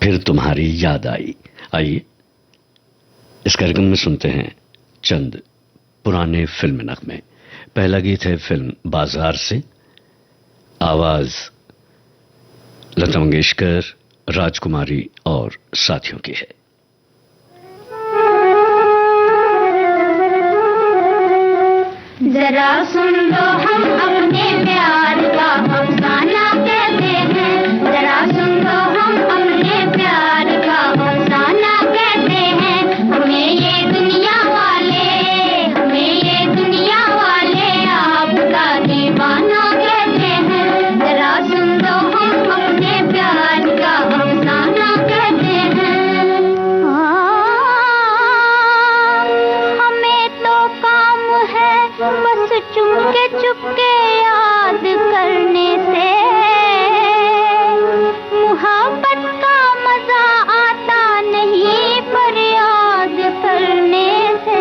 फिर तुम्हारी याद आई। आइए इस कार्यक्रम में सुनते हैं चंद पुराने फिल्म नगमे। पहला गीत है फिल्म बाजार से, आवाज लता मंगेशकर, राजकुमारी और साथियों की है। जरा सुन लो हम अपने प्यार का अफसाना कहते हैं, जरा सुन लो हम अपने प्यार का अफसाना कहते हैं। हमें ये दुनिया वाले आपका दीवाना कहते हैं। जरा सुन लो हम अपने प्यार का अफसाना कहते हैं। हमें तो काम है बस चुपके चुपके याद करने से, मोहब्बत का मजा आता नहीं पर याद करने से।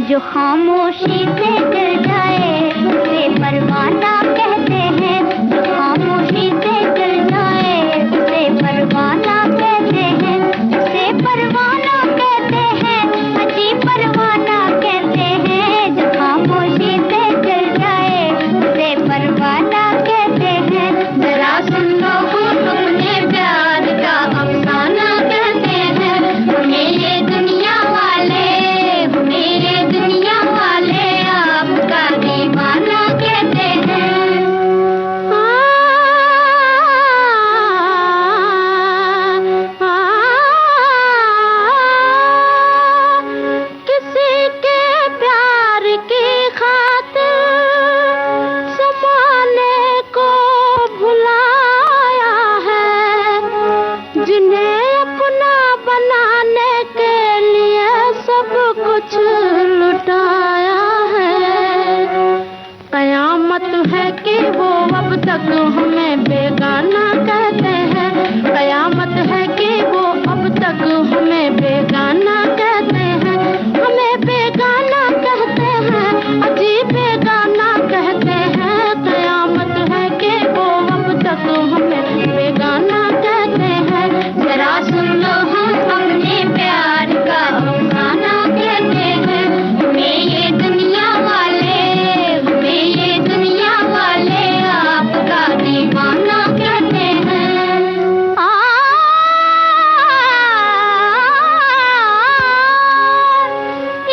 जो खामोशी से जल जाए उसे परवाना कहते हैं, जो खामोशी से जल जाए उसे परवाना कहते हैं, उसे परवाना कहते हैं, अजी परवाना कहते हैं। जो खामोशी से जल जाए उसे परवाना कहते हैं। जरा सुन लो हम अपने प्यार का अफसाना कहते हैं। हमें ये दुनिया वाले आपका दीवाना कहते हैं। किसी के प्यार की खातिर ज़माने को भुलाया है, जिन्हें अपना बनाने के लिए सब कुछ लुटाया है। कयामत है कि वो अब तक हमें बेगाना कहते हैं, कयामत है कि वो अब तक हमें बेगाना कहते हैं, हमें बेगाना कहते हैं, अजी बेगाना कहते हैं। कयामत है कि वो अब तक हमें बेगाना कहते हैं। जरा सुन लो हम अपने प्यार का अफसाना कहते हैं। हमें ये दुनिया वाले आपका दीवाना कहते हैं।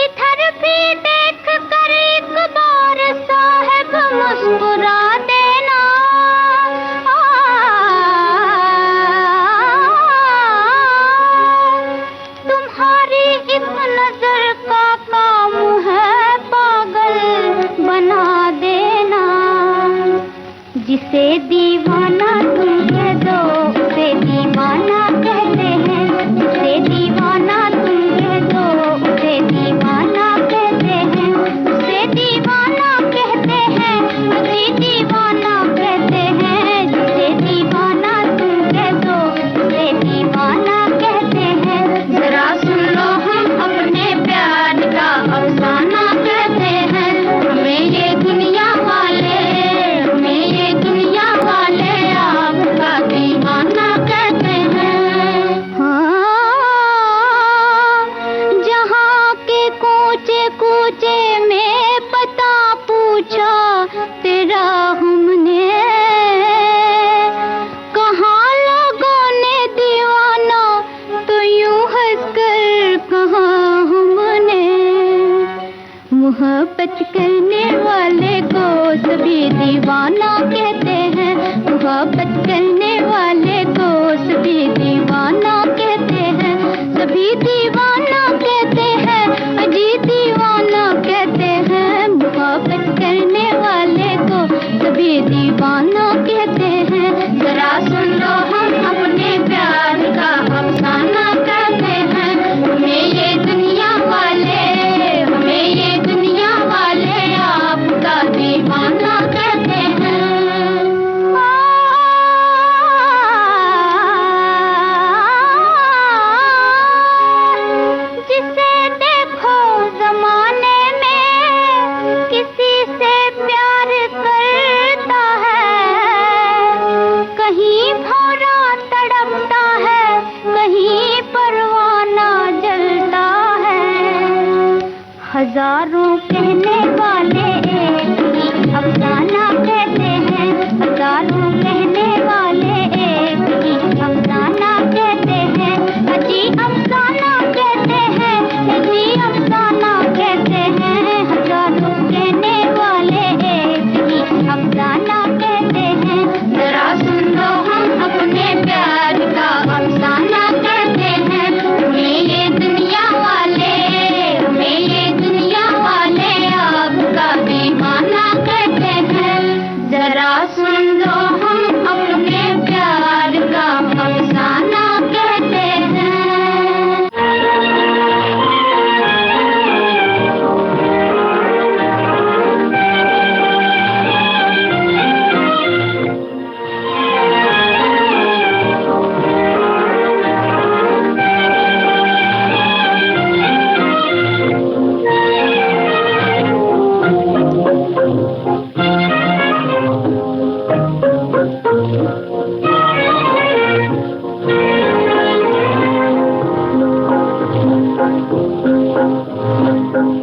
इधर भी देख कर एक बार साहब मुस्कुरा देना, तुम्हारी इस नजर का काम है पागल बना देना। जिसे दीवाना तुम कह दो उसे दीवाना कहते हैं, जिसे दीवाना तुम कह दो उसे दीवाना कहते हैं, उसे दीवाना कहते हैं, उसे दीवाना कहते हैं। जिसे दीवाना तुम कह दो उसे दीवाना कहते हैं। जरा सुन लो हम अपने प्यार का अफसाना कहते हैं। हमें ये दुनिया वाले आपका दीवाना कहते हैं। हाँ, जहाँ के कूचे कूचे में पता पूछा तेरा हमने, कहाँ लोगों ने दीवाना तो यूं हंसकर कहा हमने। मोहब्बत करने वाले को सभी दीवाना कहते हैं, मोहब्बत करने वाले को सभी दीवाना कहते हैं, सभी दीवाना कहते हैं, अजी दीवाना कहते हैं। मोहब्बत करने वाले को सभी दीवाना कहते हैं। जरा सुन लो हम अपने प्यार का अफसाना कहते हैं। हमें ये दुनिया वाले आपका दीवाना कहते हैं। हजारों कहने वाले एक ही अफसाना कहते हैं, हजारों कहने वाले एक ही अफसाना कहते हैं, अजी अफसाना कहते हैं, अजी अफसाना कहते हैं, हजारों कहने वाले एक ही अफसाना कहते हैं। जरा सुन लो हम अपने प्यार का अफसाना कहते हैं, हमें ये दुनिया वाले आपका दीवाना कहते हैं। जरा सुन लो हम अपने प्यार का अफसाना कहते हैं।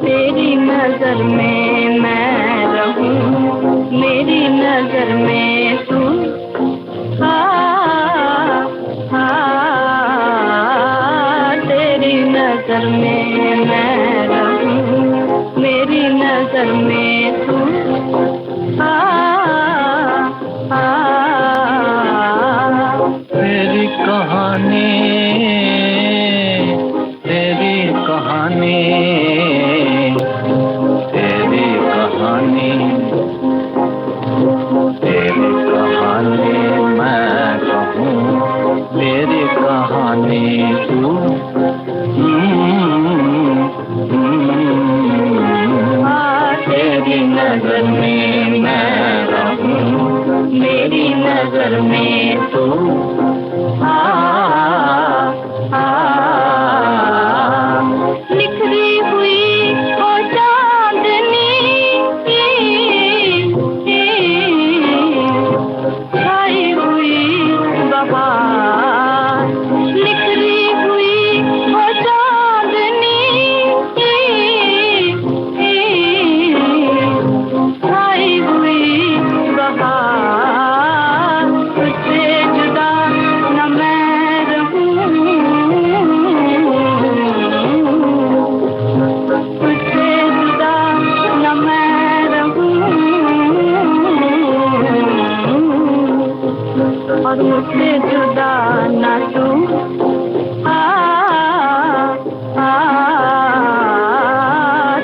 तेरी नजर में मैं रहूं, मेरी नजर में तू, तेरी नजर में मैं रहूं, मेरी नजर में तू, तेरी कहानी, तेरी कहानी, तेरी कहानी, तेरी कहानी मैं कहूँ, तेरी कहानी तू, तेरी नजर में मैं रहूँ, मेरी नजर में तू, निखरी हुई ओ चांदनी, छाई हुई बहार, निखरी हुई ओ चांदनी, छाई हुई बहार, तुझसे जुदा न मैं रहूं, तुझसे जुदा न मैं रहूं, और मुझसे जुदा न तू,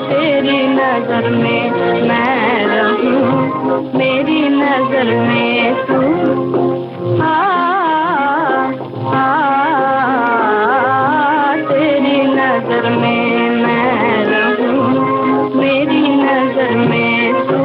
तेरी नजर में मैं रहूं, मेरी नजर में तू, तेरी नजर में मैं रहूं, मेरी नजर में तू,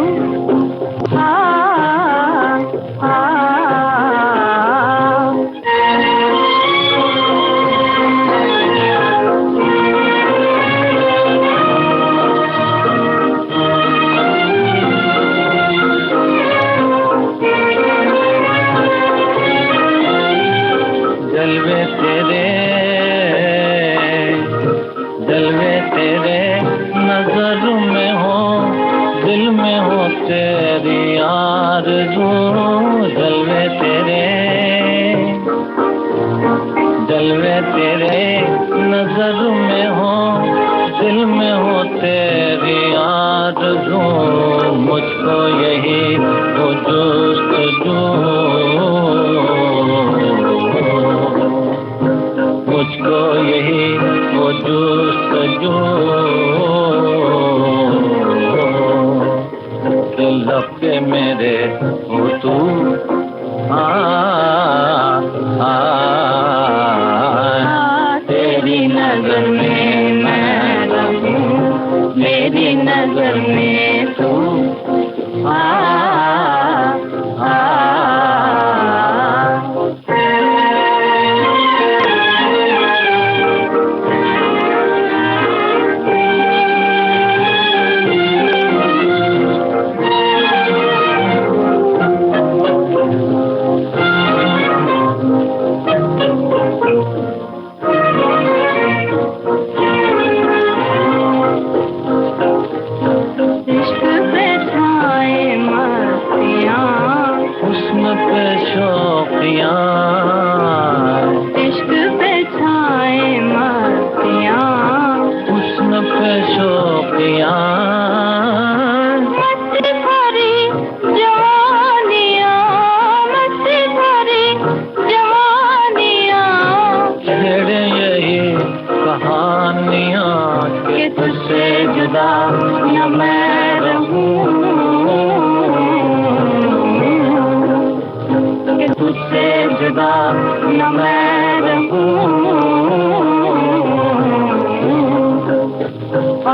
जलवे तेरे, जलवे तेरे नजर में हो, दिल में हो तेरी आरज़ू, जलवे तेरे, जलवे तेरे नजर में हो, दिल में हो तेरी आरज़ू, मुझको यही वो जुस्तजू, मुझको यही वो जुस्तजू, के लब के मेरे हो तू,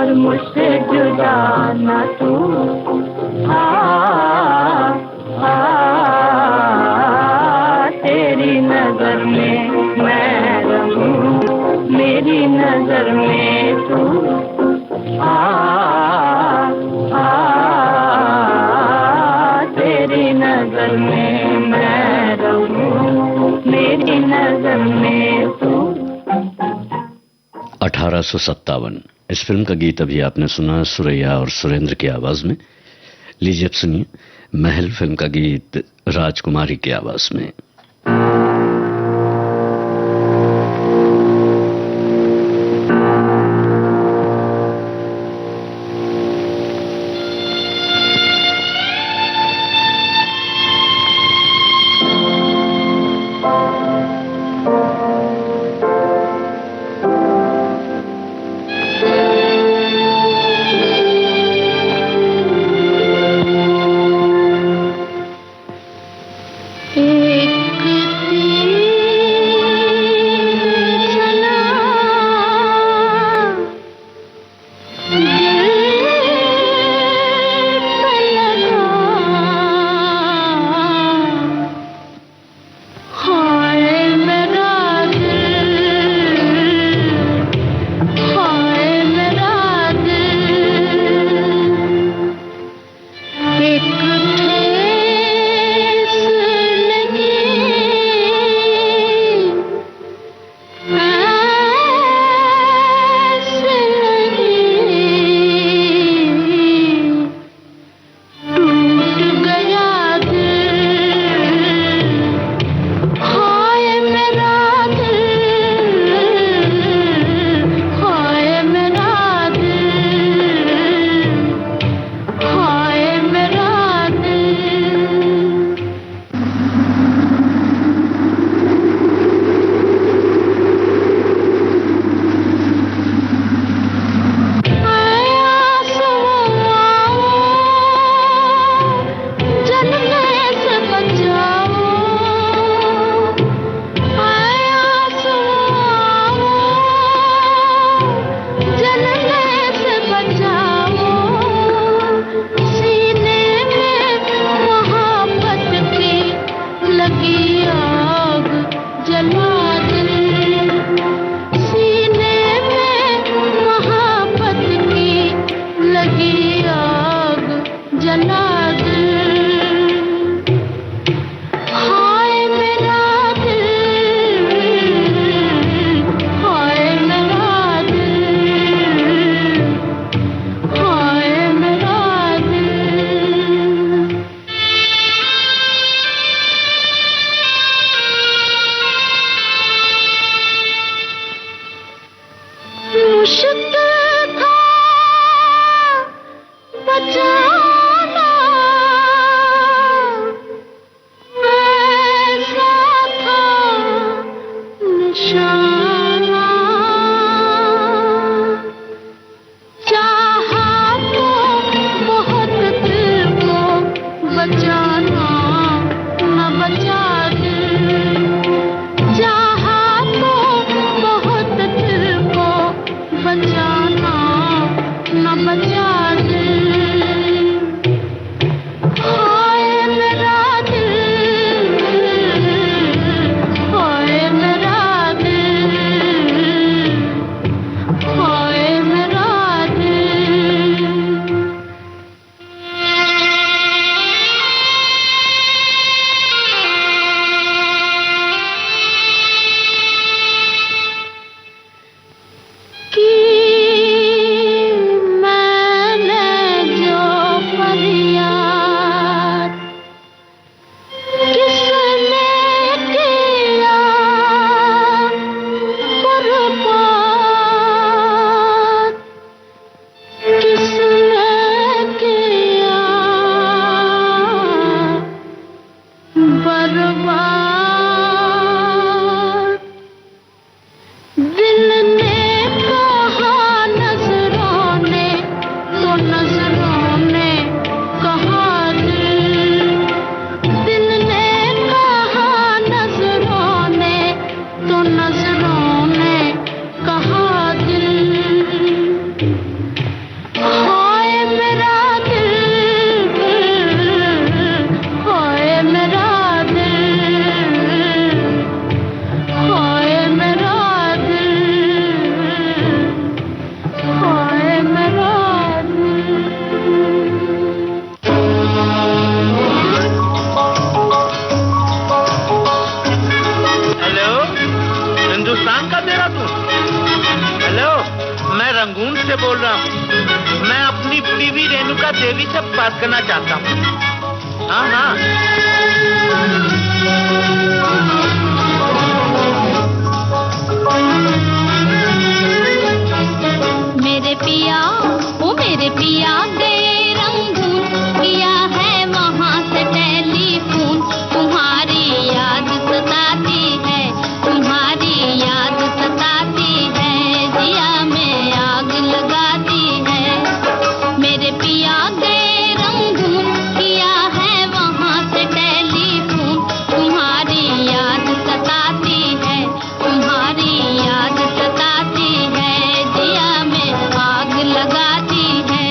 और मुझसे जुदा न तू। तेरी नजर में मैं रहूं, मेरी नजर में तू। तेरी नजर में मैं रहूं, मेरी नजर में तू। 1857 इस फिल्म का गीत अभी आपने सुना सुरैया और सुरेंद्र की आवाज में। लीजिए अब सुनिए महल फिल्म का गीत राजकुमारी की आवाज में। रंगून से बोल रहा हूँ। मैं अपनी बीवी रेणुका देवी से बात करना चाहता हूँ। हाँ हाँ। मेरे पिया, ओ मेरे पिया गए रंगून, किया है वहाँ से टेलीफोन। तुम्हारी याद सताती है, तुम्हारी याद सताती है, जिया में आग लगाती है। मेरे पिया गए रंगून, किया है वहाँ से टेलीफोन। तुम्हारी याद सताती है, तुम्हारी याद सताती है, जिया में आग लगाती है।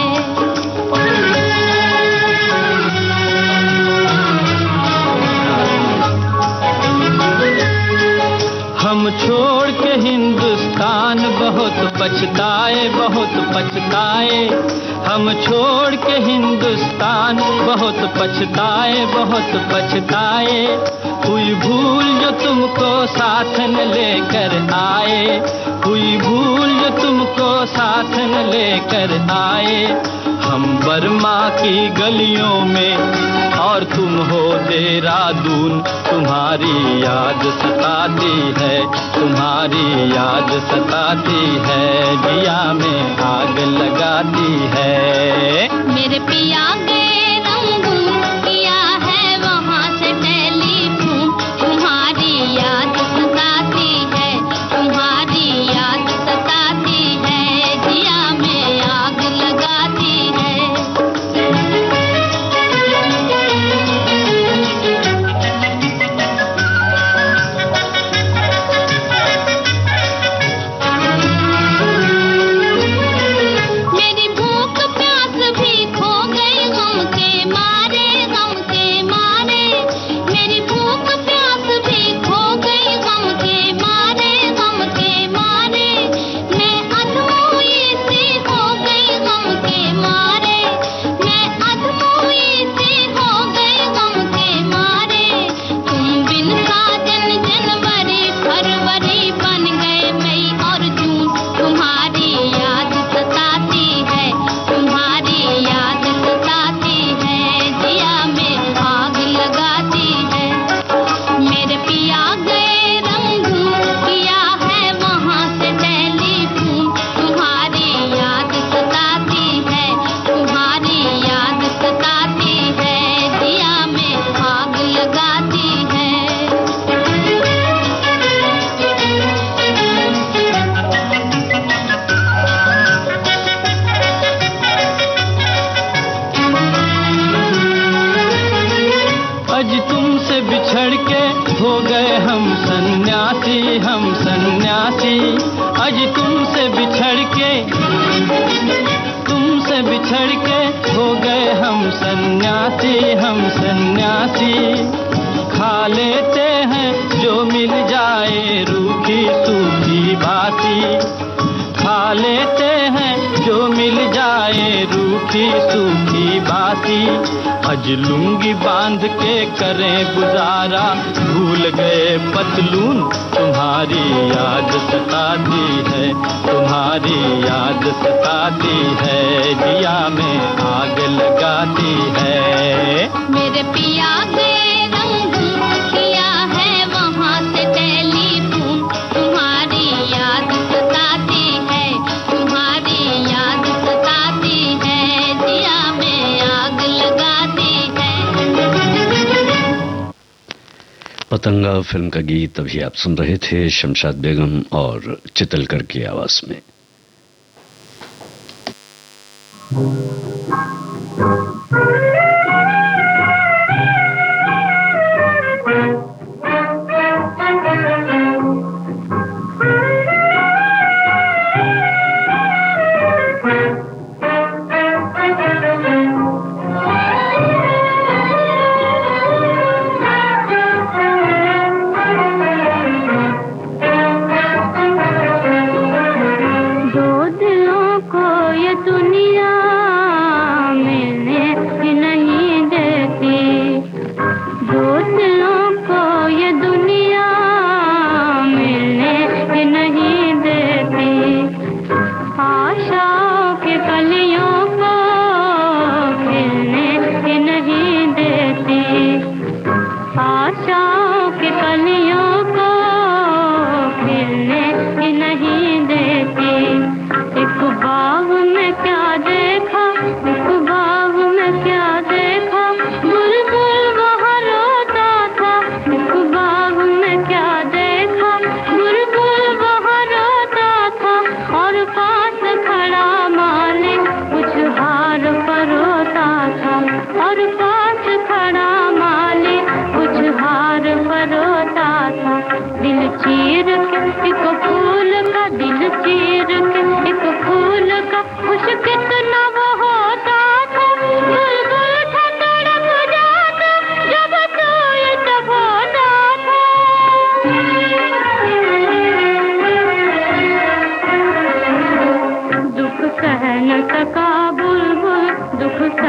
हम छोड़ के हिंदुस्तान बहुत पछताए, बहुत पछताए। हम छोड़ के हिंदुस्तान बहुत पछताए, बहुत पछताए। हुई भूल जो तुमको साथ न लेकर आए, हुई भूल जो तुमको साथ न लेकर आए। हम बर्मा की गलियों में और तुम हो देहरादून। तुम्हारी याद सताती है, तुम्हारी याद सताती है, जिया में आग लगाती है। मेरे पिया गए रंगून, किया है वहाँ से टेलीफोन। तुम्हारी याद सताती है, तुम्हारी याद सताती है, जिया में आग लगाती है। मेरी भूख प्यास भी खो गई गम के मारे, गम के मारे। मेरी भूख प्यास भी खो गई गम के मारे, गम के मारे। मैं अधमोई सी हो गई गम के मारे, मैं अधमोई सी हो गई गम के मारे। तुम बिन साजन जनवरी फरवरी बन गए मई और जून। तुम्हारी याद सताती है, तुम्हारी याद सताती है, जिया में आग लगाती है। मेरे पिया गए रंगून, किया है वहाँ से टेलीफोन। तुम्हारी याद सताती है, तुम्हारी याद सताती है, जिया में आग लगाती है। आज तुमसे बिछड़ के हो गए हम सन्यासी, हम सन्यासी। आज तुमसे बिछड़ के, तुमसे बिछड़ के हो गए हम सन्यासी, हम सन्यासी। खा लेते हैं जो मिल जाए रूखी सूखी बासी, खा लेते हैं जो मिल जाए रूखी सूखी बासी। अज लुंगी बांध के करें गुजारा, भूल गए पतलून। तुम्हारी याद सताती है, तुम्हारी याद सताती है, जिया में आग लगाती है। मेरे पिया गए रंगून, किया है वहाँ से टेलीफोन। तुम्हारी याद सताती है, तुम्हारी याद सताती है, जिया में आग लगाती है। पतंगा फिल्म का गीत अभी आप सुन रहे थे शमशाद बेगम और चितलकर की आवाज में। दो दिलों को ये दुनिया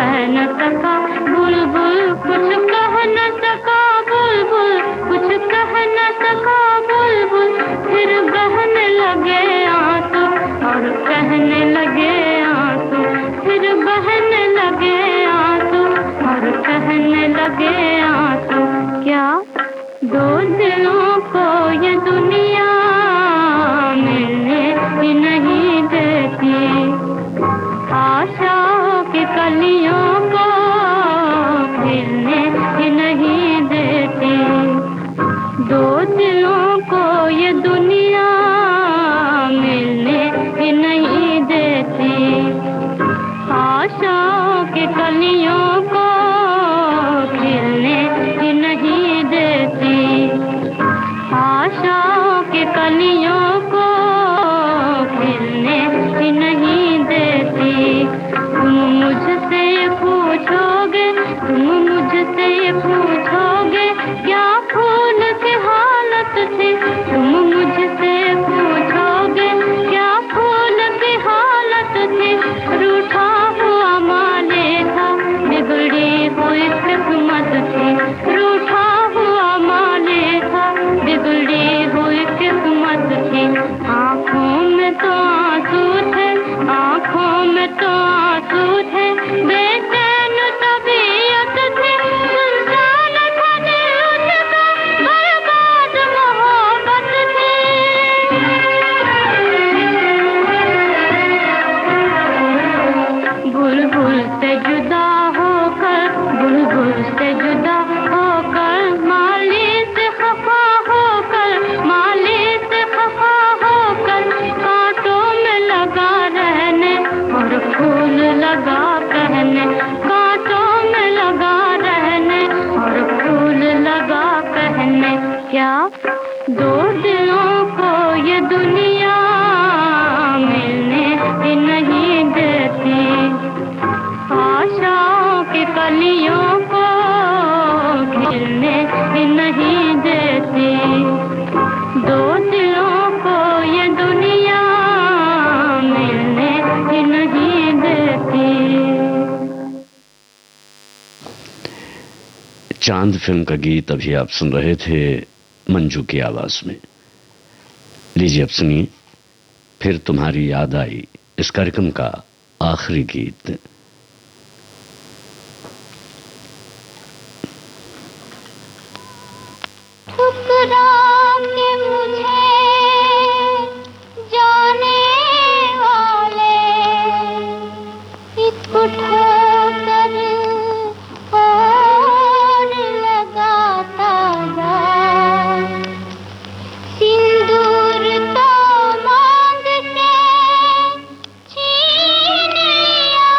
कह न सका बुलबुल, कुछ कह न सका बुलबुल, कुछ कह न सका बुलबुल। फिर बहने लगे आंसू और कहने लगे आंसू, फिर बहने लगे आंसू और कहने लगे आंसू। क्या दो दिलों को ये दुनिया मिलने ही नहीं देती, आशाओं की कलियों को खिलने ही नहीं देती। दो दिलों को ये दुनिया मिलने ही नहीं देती, आशाओं की कलियों को खिलने ही नहीं देती, आशाओं की कलियों को खिलने ही नहीं देती। तुम मुझसे पूछोगे, तुम मुझसे पूछोगे क्या फूल की हालत थी, तुम मुझसे पूछोगे क्या फूल की हालत थी। रूठा हुआ माले था, बिगड़ी हुई किस्मत थी, रूठा हुआ माले था, बिगड़ी हुई किस्मत थी। आँखों में तो आंसू थे, आँखों में तो आंसू थे, बेचैन तबीयत थी, सुनसान था दिल उसका, बर्बाद मोहब्बत थी। बुलबुल से जुदा होकर, बुलबुल से जुदा होकर, माली से खफा होकर, माली से खफा होकर, कांटों में लगा रहने और फूल लगा कहने, कांटों में लगा रहने और फूल लगा कहने। क्या दो दिलों को ये दुनिया मिलने ही नहीं देती, आशाओं की कलियों को खिलने ही नहीं देती। दो दिलों को ये दुनिया मिलने ही नहीं देती। चांद फिल्म का गीत अभी आप सुन रहे थे मंजू की आवाज में। लीजिए अब सुनिए फिर तुम्हारी याद आई, इस कार्यक्रम का आखिरी गीत। ठुकरा के मुझे जाने वाले एक ठोकर और लगाता जा, सिंदूर तो मांग के छीन लिया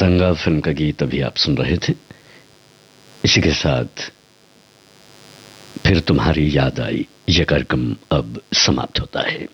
पतंगा फिल्म का गीत अभी आप सुन रहे थे। इसी के साथ फिर तुम्हारी याद आई ये कार्यक्रम अब समाप्त होता है।